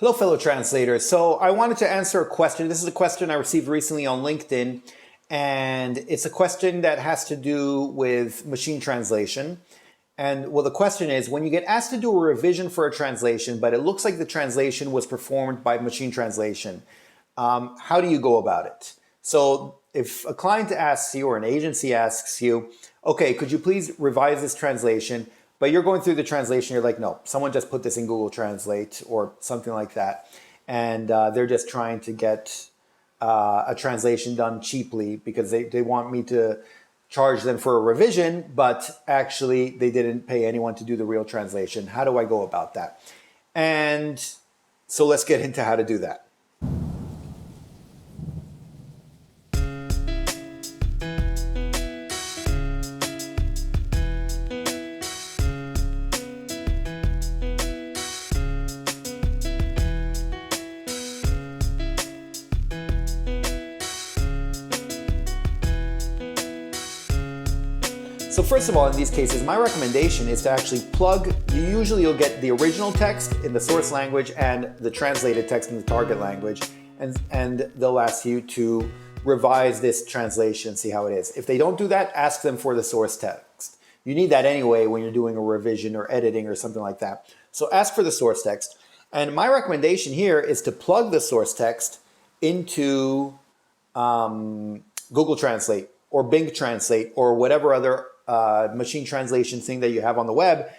Hello, fellow translators. So I wanted to answer a question. This is a question I received recently on LinkedIn, and it's a question that has to do with machine translation. And well, the question is, when you get asked to do a revision for a translation, but it looks like the translation was performed by machine translation, how do you go about it? So if a client asks you or an agency asks you, okay, could you please revise this translation? But you're going through the translation, you're like, no, someone just put this in Google Translate or something like that. And they're just trying to get a translation done cheaply because they want me to charge them for a revision, but actually they didn't pay anyone to do the real translation. How do I go about that? And so let's get into how to do that. So first of all, in these cases, my recommendation is to actually plug, you'll get the original text in the source language and the translated text in the target language, and they'll ask you to revise this translation, see how it is. If they don't do that, ask them for the source text. You need that anyway when you're doing a revision or editing or something like that. So ask for the source text. And my recommendation here is to plug the source text into Google Translate or Bing Translate or whatever other machine translation thing that you have on the web,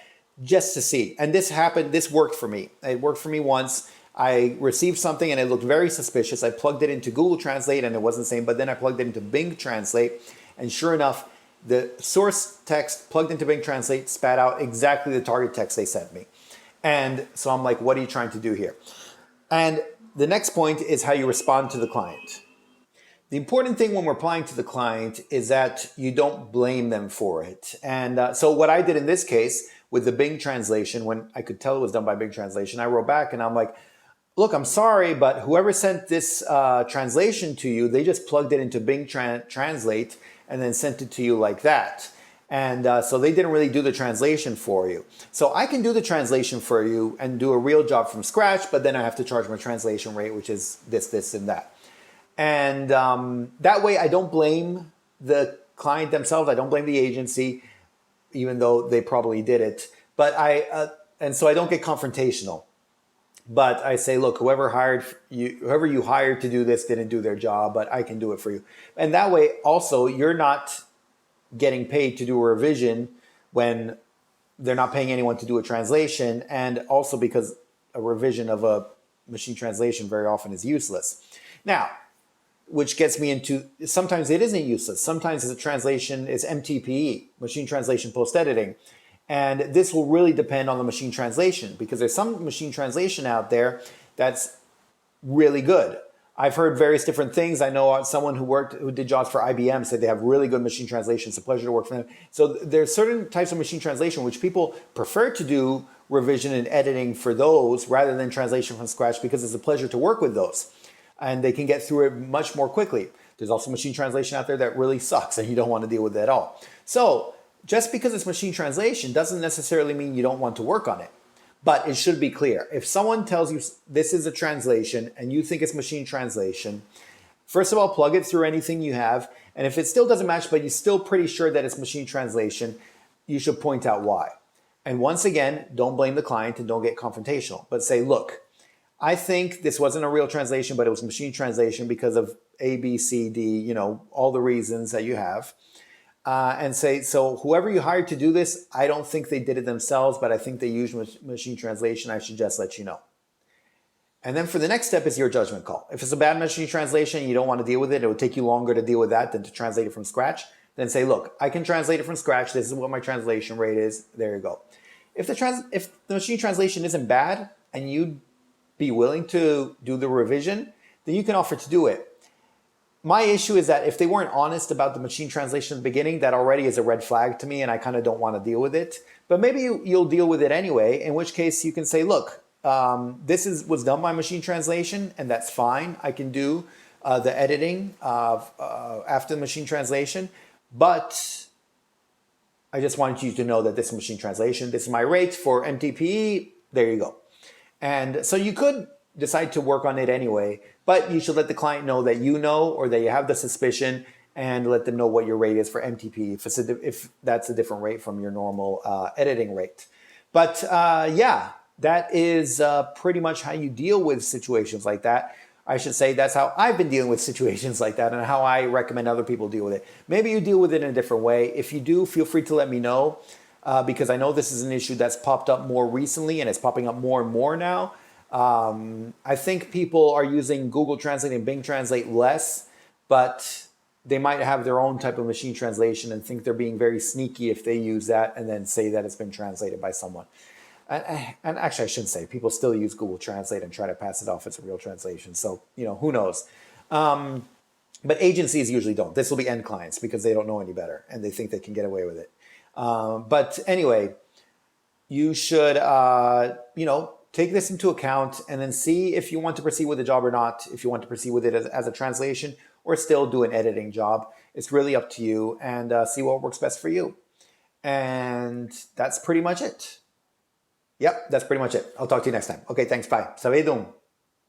just to see. And this worked for me. It worked for me once. I received something and it looked very suspicious. I plugged it into Google Translate and it wasn't the same, but then I plugged it into Bing Translate, and sure enough, the source text plugged into Bing Translate spat out exactly the target text they sent me. And so I'm like, what are you trying to do here? And the next point is how you respond to the client. The important thing when we're applying to the client is that you don't blame them for it. And so what I did in this case with the Bing translation, when I could tell it was done by Bing translation, I wrote back and I'm like, look, I'm sorry, but whoever sent this translation to you, they just plugged it into Bing Translate and then sent it to you like that. And so they didn't really do the translation for you. So I can do the translation for you and do a real job from scratch, but then I have to charge my translation rate, which is this, and that. And that way I don't blame the client themselves. I don't blame the agency, even though they probably did it. But and so I don't get confrontational. But I say, look, whoever you hired to do this didn't do their job, but I can do it for you. And that way also you're not getting paid to do a revision when they're not paying anyone to do a translation. And also because a revision of a machine translation very often is useless. Now, which gets me into, sometimes it isn't useless. Sometimes the translation is MTPE, machine translation post-editing. And this will really depend on the machine translation, because there's some machine translation out there that's really good. I've heard various different things. I know someone who did jobs for IBM said they have really good machine translation. It's a pleasure to work for them. So there's certain types of machine translation which people prefer to do revision and editing for those rather than translation from scratch, because it's a pleasure to work with those. And they can get through it much more quickly. There's also machine translation out there that really sucks and you don't want to deal with it at all. So just because it's machine translation doesn't necessarily mean you don't want to work on it. But it should be clear. If someone tells you this is a translation and you think it's machine translation, first of all, plug it through anything you have. And if it still doesn't match, but you're still pretty sure that it's machine translation, you should point out why. And once again, don't blame the client and don't get confrontational, but say, look, I think this wasn't a real translation, but it was machine translation because of A, B, C, D, all the reasons that you have. And say, so whoever you hired to do this, I don't think they did it themselves, but I think they used machine translation. I should just let you know. And then for the next step is your judgment call. If it's a bad machine translation and you don't want to deal with it, it would take you longer to deal with that than to translate it from scratch. Then say, look, I can translate it from scratch. This is what my translation rate is. There you go. If the machine translation isn't bad and you'd be willing to do the revision, then you can offer to do it. My issue is that if they weren't honest about the machine translation at the beginning, that already is a red flag to me and I kind of don't want to deal with it. But maybe you'll deal with it anyway, in which case you can say, look, this was done by machine translation and that's fine. I can do the editing after the machine translation, but I just wanted you to know that this is machine translation. This is my rate for MTPE. There you go. And so you could decide to work on it anyway. But you should let the client know that you know, or that you have the suspicion, and let them know what your rate is for MTP if that's a different rate from your normal editing rate. But yeah, that is pretty much how you deal with situations like that. I should say that's how I've been dealing with situations like that, and how I recommend other people deal with it. Maybe you deal with it in a different way. If you do, feel free to let me know, because I know this is an issue that's popped up more recently, and it's popping up more and more now. I think people are using Google Translate and Bing Translate less, but they might have their own type of machine translation and think they're being very sneaky if they use that and then say that it's been translated by someone. And actually, I shouldn't say. People still use Google Translate and try to pass it off as a real translation. So, who knows? But agencies usually don't. This will be end clients because they don't know any better and they think they can get away with it. But anyway, you should, take this into account and then see if you want to proceed with the job or not, if you want to proceed with it as a translation or still do an editing job. It's really up to you, and see what works best for you. And that's pretty much it. Yep, that's pretty much it. I'll talk to you next time. Okay, thanks. Bye. Savedum.